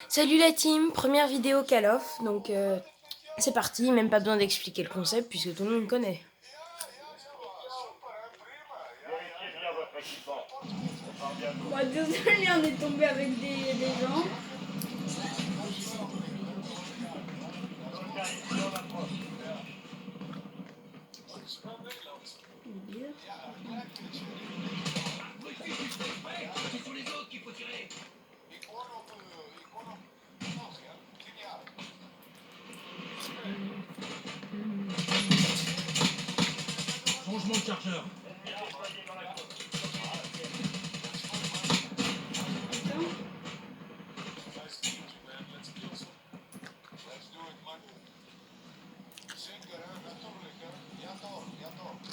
Salut la team, première vidéo Call of, donc c'est parti, même pas besoin d'expliquer le concept puisque tout le monde connaît. Bon, désolé, on est tombé avec des gens. Changement de chargeur.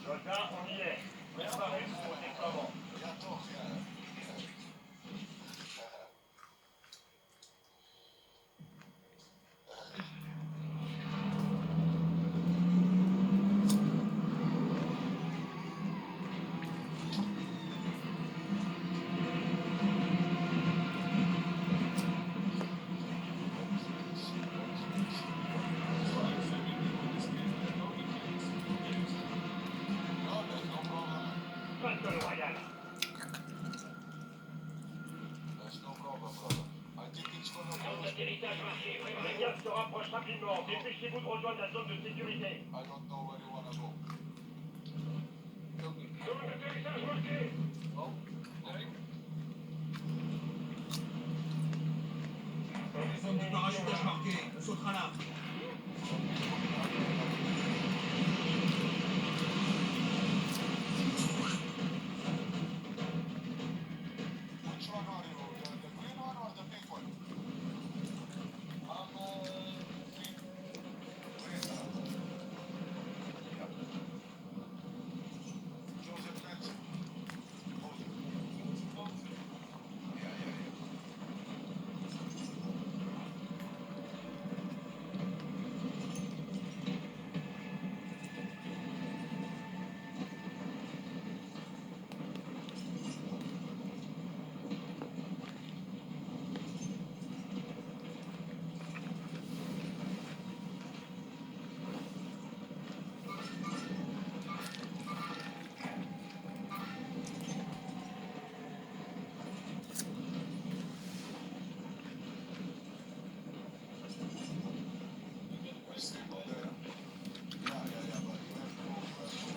Soldat, on y est. Préparez pour le déploiement. Battle Royale. Zone d'atterrissage marquée. Les gars se rapprochent rapidement. Dépêchez-vous de rejoindre la zone de sécurité. Zone d'atterrissage marquée. Zone de parachutage marquée. On sautera là.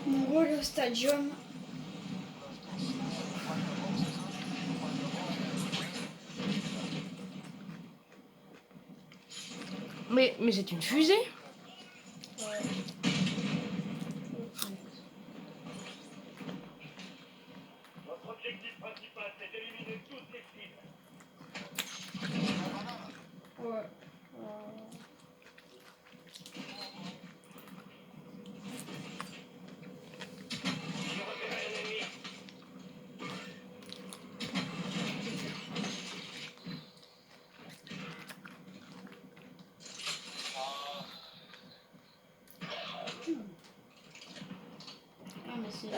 Mon rôle au stadium. Mais c'est une fusée? Notre objectif principal, c'est d'éliminer toutes les cibles. Ouais. J'ai repéré un ennemi. Ah, mais c'est.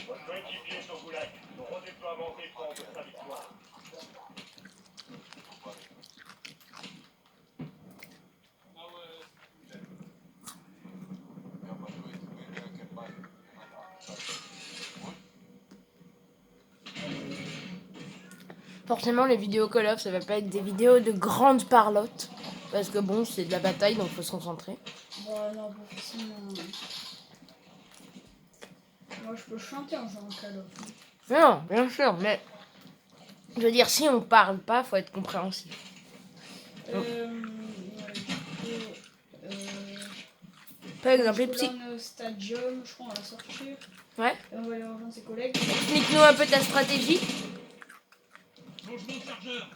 Votre coéquipier est au goulag. Son redéploiement dépend de sa victoire. Forcément les vidéos Call of ça va pas être des vidéos de grandes parlotte. Parce que bon c'est de la bataille donc faut se concentrer. Bon, non, pas forcément. Moi, je peux chanter en jouant à Call of. Non, bien sûr, mais je veux dire si on parle pas faut être compréhensif. Ouais, Par exemple les là, psy. on est au stadium, je crois qu'on va sortir. Ouais. Et on va aller rejoindre ses collègues. Explique-nous un peu ta stratégie. Changement de chargeur.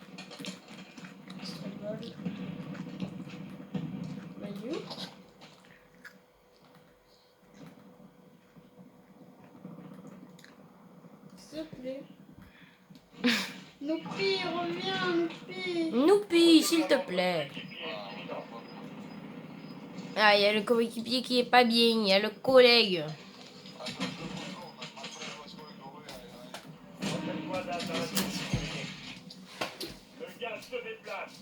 Struggle. Bah, il est où? S'il te plaît. Noupi, reviens, Noupi. Noupi, s'il te plaît. Ah, il y a le coéquipier qui est pas bien, il y a le collègue. rejoint la zone de sécurité. Le gaz se déplace.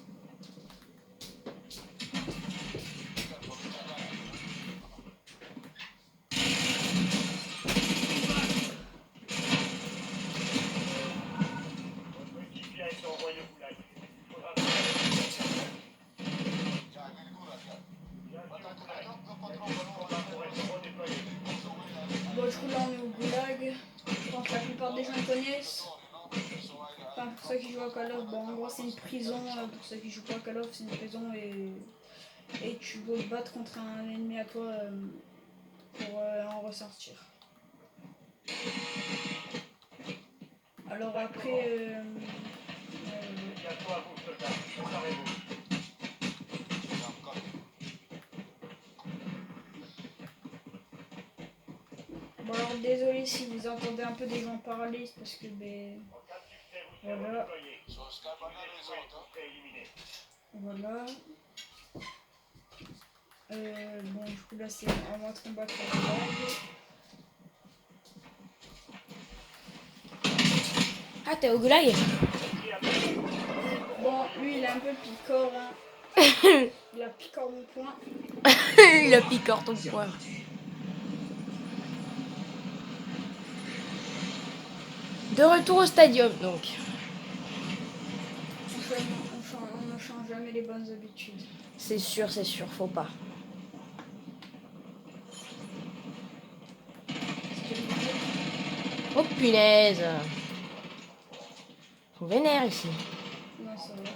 Votre équipier a été envoyé au goulag. Il faudra bien pour être redéployé. Bon, du coup, là, on est au goulag. Je pense que la plupart des gens le connaissent. Enfin, pour ceux qui jouent à Call of, bon, en gros, c'est une prison. Pour ceux qui jouent pas à Call of, c'est une prison et tu dois te battre contre un ennemi à toi pour en ressortir. Alors après, Bientôt à vous, soldats. Préparez-vous. bon alors désolé si vous entendez un peu des gens parler, c'est parce que ben En cas de succès, vous serez voilà, redéployé. Si vous échouez, vous serez éliminé. voilà. Bon du coup là c'est en mode combat pour le goulag. Ah, t'es au goulag? Bon lui il a un peu picor hein. Il a picor mon poing. Il a piqué ton poing. De retour au stadium, donc. On ne change jamais les bonnes habitudes. C'est sûr, faut pas. Oh punaise! Ils sont vénères ici. Non ça va.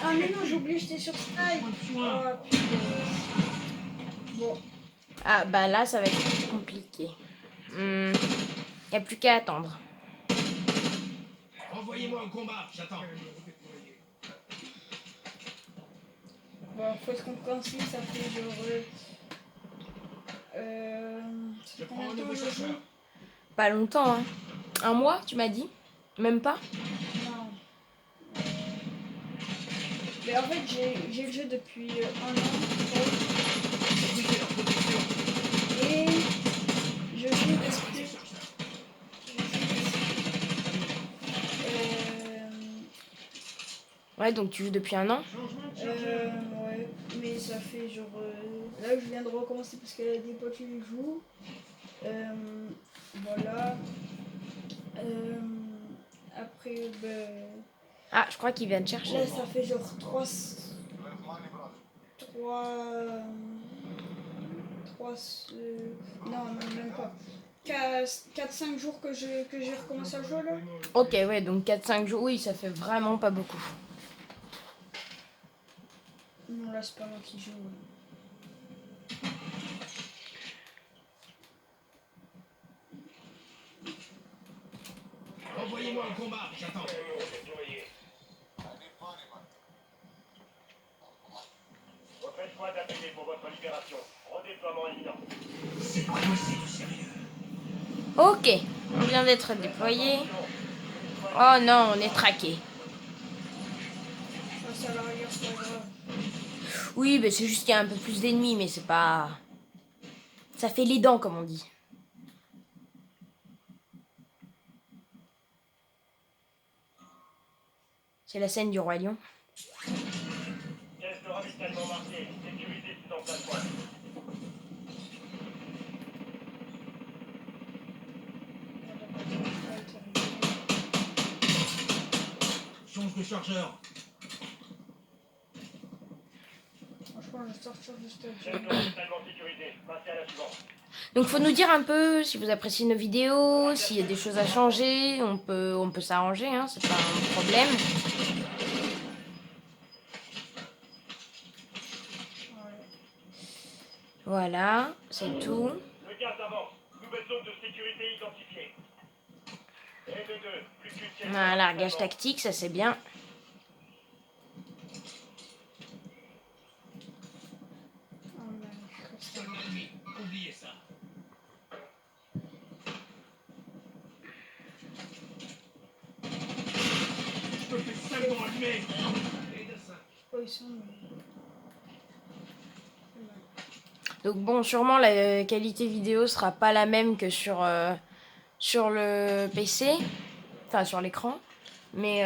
Ah mais non j'ai oublié j'étais sur Skype. Ah putain. Bon. Ah bah là, ça va être compliqué. Y a plus qu'à attendre. Envoyez-moi au combat, j'attends. Bon, faut être compréhensif, ça fait genre. Ça Je fait prends combien un de temps nouveau je joue? chercheur. Pas longtemps, hein. Un mois, tu m'as dit? Même pas? Non. Mais en fait, j'ai le jeu depuis un an. Et je joue depuis. Ouais, donc tu joues depuis un an? Ouais, mais ça fait genre. Là, je viens de recommencer parce que des potes qui jouent. Voilà. Après, ben. Ah, je crois qu'il vient de chercher. Là, ça fait genre 3 non, même pas. 4-5 jours que j'ai recommencé à jouer là. Ok, ouais, donc 4-5 jours, oui, ça fait vraiment pas beaucoup. Non, là, c'est pas moi qui joue. Envoyez-moi au combat, j'attends. Déployé. Votre escouade appelée pour votre libération. Redéploiement imminent. C'est pas possible, sérieux. Ok, on vient d'être déployé. Oh non, on est traqué. Ah, ça, à la rigueur, c'est pas grave. Oui, mais c'est juste qu'il y a un peu plus d'ennemis, mais c'est pas... Ça fait les dents, comme on dit. C'est la scène du Roi Lion. Pièce de ravitaillement marquée. Sécurité sous emplacement. Change de chargeur. Franchement, je vais sortir juste Pièce de ravitaillement sécurisée. Passez à la suivante. Donc faut nous dire un peu si vous appréciez nos vidéos, s'il y a des choses à changer, on peut s'arranger, hein, c'est pas un problème. Voilà, c'est tout. Le gaz avance. Nouvelle zone de sécurité identifiée. Et de deux. Plus qu'une pièce. Un largage tactique, ça c'est bien. C'est un ennemi. Oubliez ça. Je me fais seulement allumer. Et de ça. Oh, ils sont. Donc bon, sûrement la qualité vidéo sera pas la même que sur le PC, enfin sur l'écran. Mais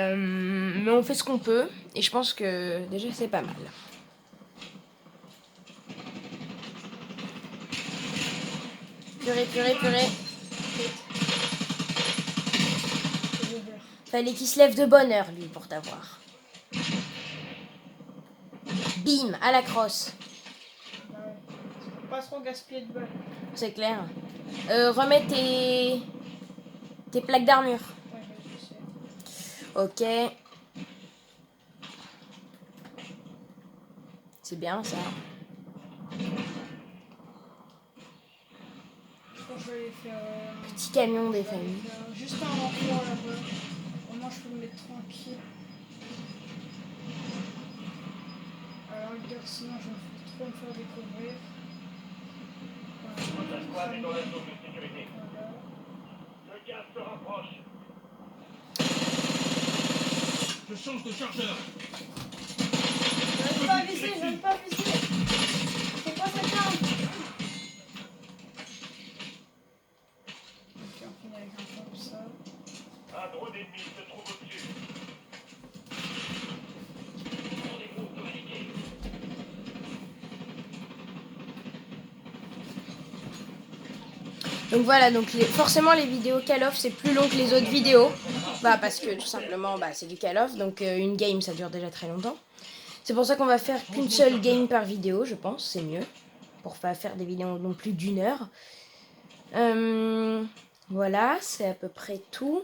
on fait ce qu'on peut et je pense que déjà c'est pas mal. Purée. Fallait qu'il se lève de bonne heure lui pour t'avoir. Bim, à la crosse. Bah ouais. Faut pas trop gaspiller de balles. C'est clair. Remets tes plaques d'armure. Ouais, je sais. Ok. C'est bien ça. Je pense que je vais aller faire. Petit camion des Je vais aller familles. faire juste un renfort là-bas. Au moins, je peux me mettre tranquille. Alors, regarde, sinon, je vais trop me faire découvrir. Votre squad est dans la zone de sécurité. Voilà. Le gaz se rapproche. Je change de chargeur. J'arrive pas à viser. Faut pas s'atteindre. Ok, on finit avec un point comme ça. Un drone ennemi se trouve au-dessus. Rendez-vous pour indiquer. Donc voilà, donc forcément les vidéos Call of c'est plus long que les autres vidéos. Bah parce que tout simplement c'est du Call of, donc une game ça dure déjà très longtemps. C'est pour ça qu'on va faire qu'une seule game par vidéo, je pense, c'est mieux. Pour pas faire des vidéos non plus d'1 heure. Voilà, c'est à peu près tout.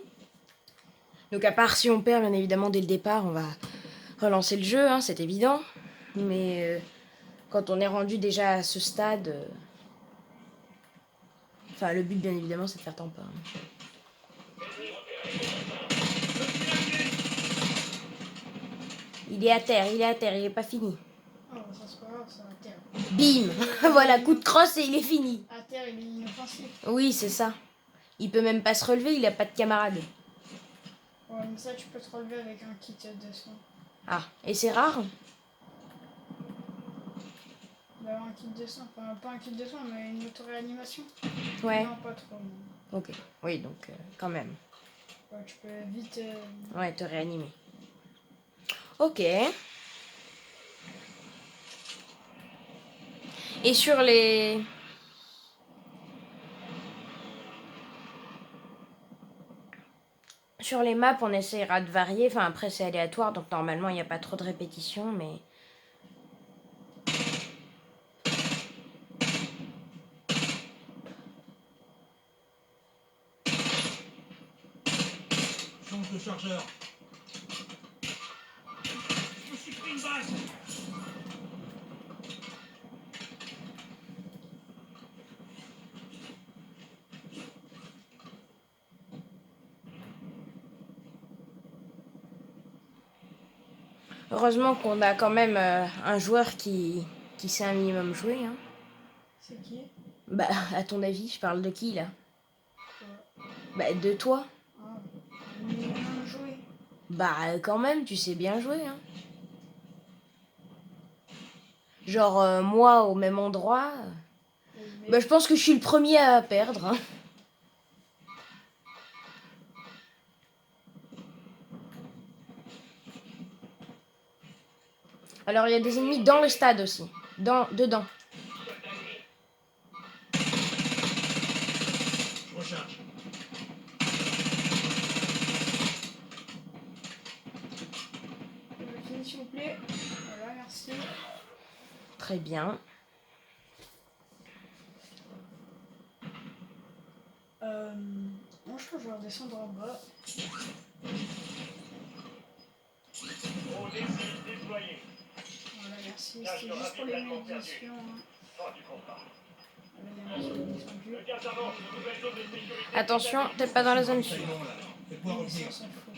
Donc à part si on perd, bien évidemment, dès le départ, on va relancer le jeu, hein, c'est évident. Mais quand on est rendu déjà à ce stade... Enfin, le but, bien évidemment, c'est de faire temps pas. Il est à terre, il est pas fini. Oh, ça c'est pas grave, ça à terre. Bim. Voilà, coup de crosse et il est fini. À terre, il est inoffensif. Oui, c'est ça. Il peut même pas se relever, il a pas de camarade. Ouais, mais ça, tu peux te relever avec un kit de soins. Ah, et c'est rare? D'avoir un kit de soins. Enfin, pas un kit de soins, mais une auto-réanimation. Ouais. Non, pas trop. Non. Ok. Oui, donc quand même. Ouais, tu peux vite. Ouais, te réanimer. Ok. Et sur les... Sur les maps, on essaiera de varier. Enfin, après, c'est aléatoire, donc normalement, il n'y a pas trop de répétitions, mais... Change de chargeur. Je me suis pris une balle. Heureusement qu'on a quand même un joueur qui sait un minimum jouer. Hein. C'est qui? Bah, à ton avis, je parle de qui, là? Ouais. Bah, de toi. Ah, il est bien joué. Bah, quand même, tu sais bien jouer, hein. Genre, moi, au même endroit... Mais Bah, je pense que je suis le premier à perdre, hein. Alors, il y a des ennemis dans le stade aussi. Dedans. Je recharge. fini, s'il vous plaît. Voilà, merci. Très bien. Moi, je crois que je vais redescendre en bas. Au défi déployé. Voilà, merci. C'était juste pour les munitions. Hein. Fin du combat. Voilà, il y a un petit munitions de Le gaz avance. Une nouvelle zone de sécurité. Attention, t'es pas dans la zone C'est sud. bon là. Faites-moi vue. revenir. Ça s'en fout.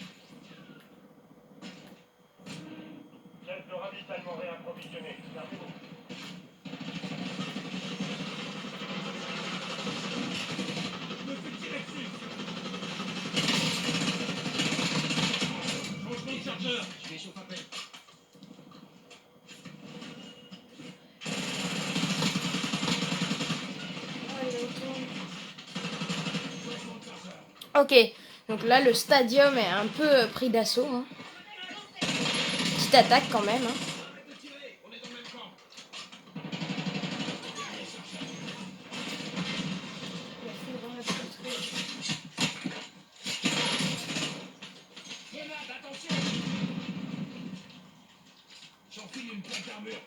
Chef de ravitaillement réapprovisionné. Servez-vous. Je me fais tirer dessus. Changement de chargeur. Je m'échauffe à peine. Ok, donc là le stadium est un peu pris d'assaut. Hein. Petite attaque quand même. Hein. Il a fait vraiment le truc. Grenade, attention! J'enfile une plaque d'armure.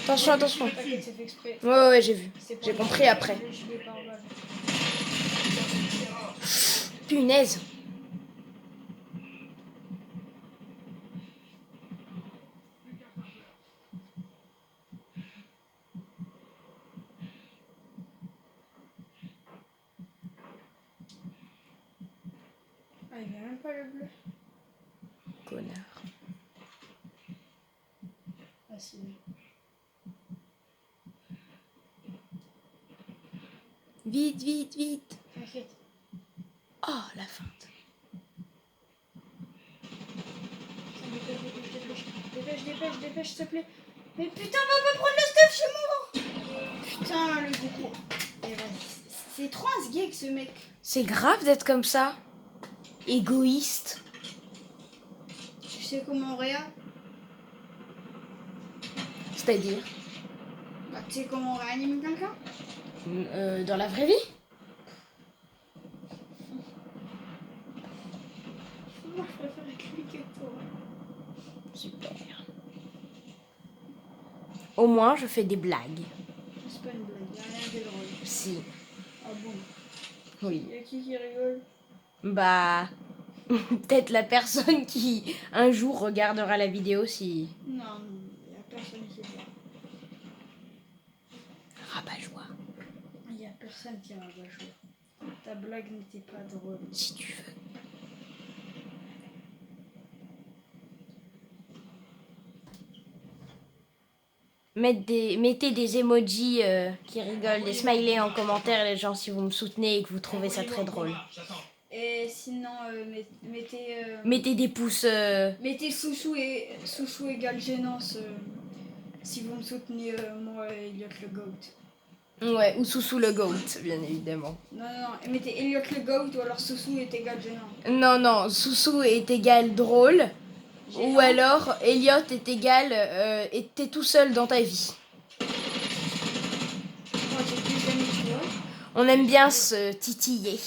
Attention, attention. T'inquiète, c'est fait exprès. Ouais, j'ai vu. C'est pas J'ai le- compris après. Je vais par balle. Punaise. Ah, il vient même pas le bleu. Connard. Ah, si. Vite, vite, vite. T'inquiète. Oh, la feinte. Dépêche, s'il te plaît. Mais putain, va pas prendre le stuff chez moi. Putain, le gros. Eh ben, c'est trop un sgeg ce mec. C'est grave d'être comme ça. Égoïste. Tu sais comment on réa? C'est-à-dire Bah, tu sais comment on réanime quelqu'un? dans la vraie vie? Moi, je préfère cliquer que toi. Super. Au moins, je fais des blagues. C'est pas une blague, y'a rien de drôle. Si. Ah bon? Oui. Y'a qui rigole? Bah... Peut-être la personne qui, un jour, regardera la vidéo si... Non, y'a personne qui est là. Rabat-joie, Y'a personne qui va jouer. Ta blague n'était pas drôle. si tu veux. Mettez des emojis qui rigolent, des smileys en commentaire, les gens, si vous me soutenez et que vous trouvez ça très drôle. Et sinon, mettez... Mettez des pouces... Mettez Soussou égale gênance si vous me soutenez, moi, Elliot le GOAT. Ouais, ou Soussou le GOAT, bien évidemment. Non, mettez Elliot le GOAT ou alors Soussou est égal gênant. Non, Soussou est égal drôle. Gênant. Ou alors, Elliot est égal... et t'es tout seul dans ta vie. Moi, j'ai plus d'amis, tu vois. On aime bien se titiller.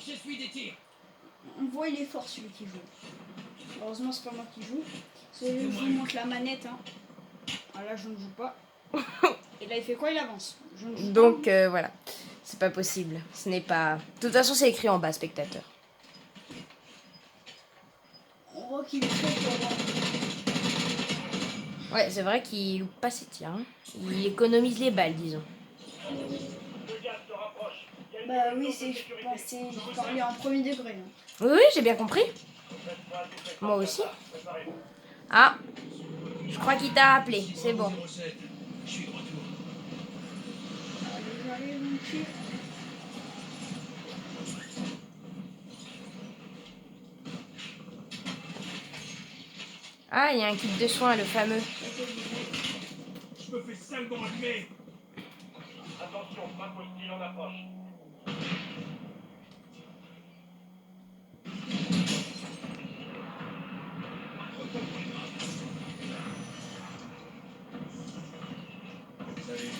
J'essuie des tirs. On voit, il est fort celui qui joue. Heureusement, c'est pas moi qui joue. Je vous montre la manette. Hein. Ah là, je ne joue pas. Et là, il fait quoi? Il avance. Je ne joue Donc pas. voilà, c'est pas possible. Ce n'est pas... De toute façon, c'est écrit en bas, spectateur. On voit qu'il est très fort. Ouais, c'est vrai qu'il loupe pas ses tirs. Hein. Il économise les balles, disons. Le gaz se rapproche. Il y a une Bah oui, zone de je sécurité. pensais je parlais en premier degré. Hein. Oui, j'ai bien compris. Faites pas tout fait Moi comme aussi. ça. Préparez-vous. Ah, je crois qu'il t'a rappelé. C'est bon. 07. Je suis de retour. Allez, j'arrive, mon petit. Ah, il y a un kit de soins, le fameux. Je me fais salement allumer. Attention, pas hostile en approche. Salut.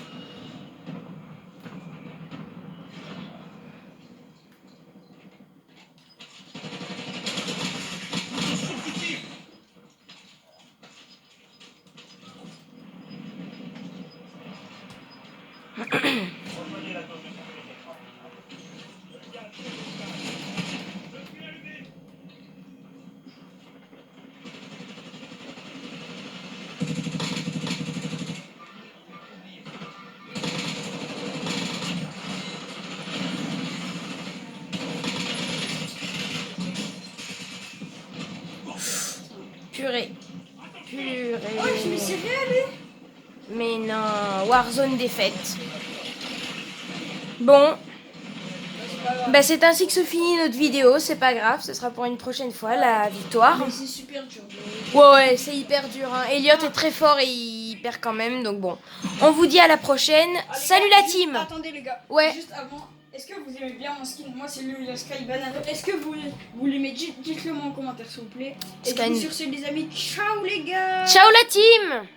Attention, petit tir. Rejoignez la zone de sécurité. Le gaz se Je suis allumé. Purée. Purée. Oh, je me suis réallé. Mais non, Warzone défaite. Bon, C'est pas grave. bah c'est ainsi que se finit notre vidéo, c'est pas grave, ce sera pour une prochaine fois la victoire. Mais c'est super dur. Ouais, c'est hyper dur. Hein. Elliot est très fort et il perd quand même, donc bon. On vous dit à la prochaine. Ah, les Salut gars, la juste- team. Attendez les gars. Ouais. Juste avant, est-ce que vous aimez bien mon skin? Moi c'est le Sky Banana. Est-ce que vous l'aimez? Dites-le moi en commentaire s'il vous plaît. Et Sky- sur ce les amis, ciao les gars. Ciao la team.